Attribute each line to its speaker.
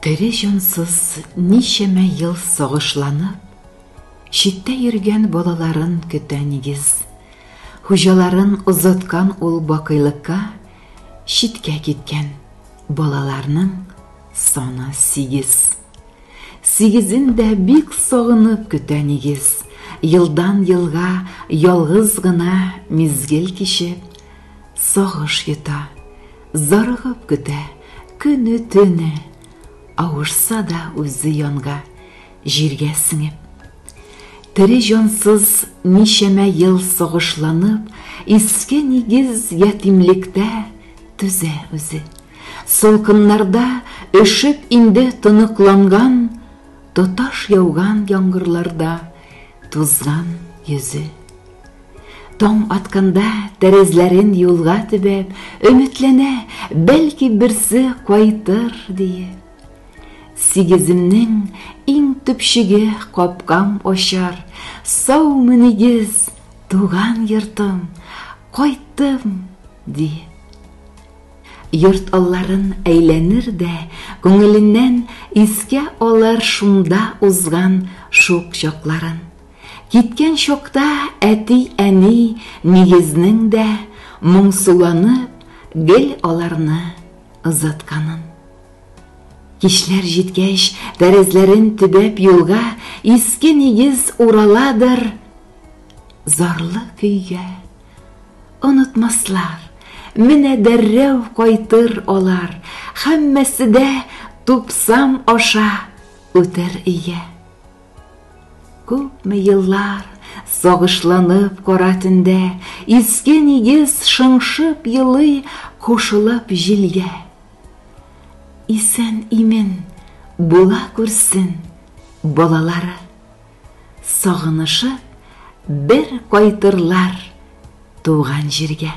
Speaker 1: Тере жонсыз нишеме ел соғышланып, шитте йөргән балаларын көтә нигез. Хуҗаларын озаткан ул бакыйлыкка, шиткә киткән балаларның саны 8. 8-ін дә бик сагынып көтә нигез. Йылдан йылга ялгыз гына мизгел кичеп, сагыш йота, зарыгып көтә көне төне. Авышса да үзе янга, җиргә сеңеп. Тере җансыз нишәмә ел сагышланып, иске нигез ятимлектә түзә үзе. Солкыннарда өшеп инде тыныкланган, тоташ яуган яңгырларда тузган йөзе. Таң атканда тәрәзләрен юлга төбәп, өметләнә, бәлки берсе кайтыр диеп. 8-имнең иң төпчеге капкам ачар, саумы нигез, туган йортым, кайттым диеп. Йорт алларын әйләнер дә, күңеленнән искә алар шунда узган шук чакларын. Киткән чакта әти-әни нигезнең дә моңсуланып, гел аларны озатканын. Кичләр җиткәч, тәрәзләрен төбәп юлга, иске нигез ураладыр зарлы көйгә. Онытмаслар, менә дәррәү кайтыр алар, һәммәсе дә тупсам аша үтер өйгә. Күпме еллар сагышланып кара төндә, иске нигез шыңшып елый, кушылып җилгә. Исән имен була күрсен балалары, сагынышып бер кайтырлар туган җиргә.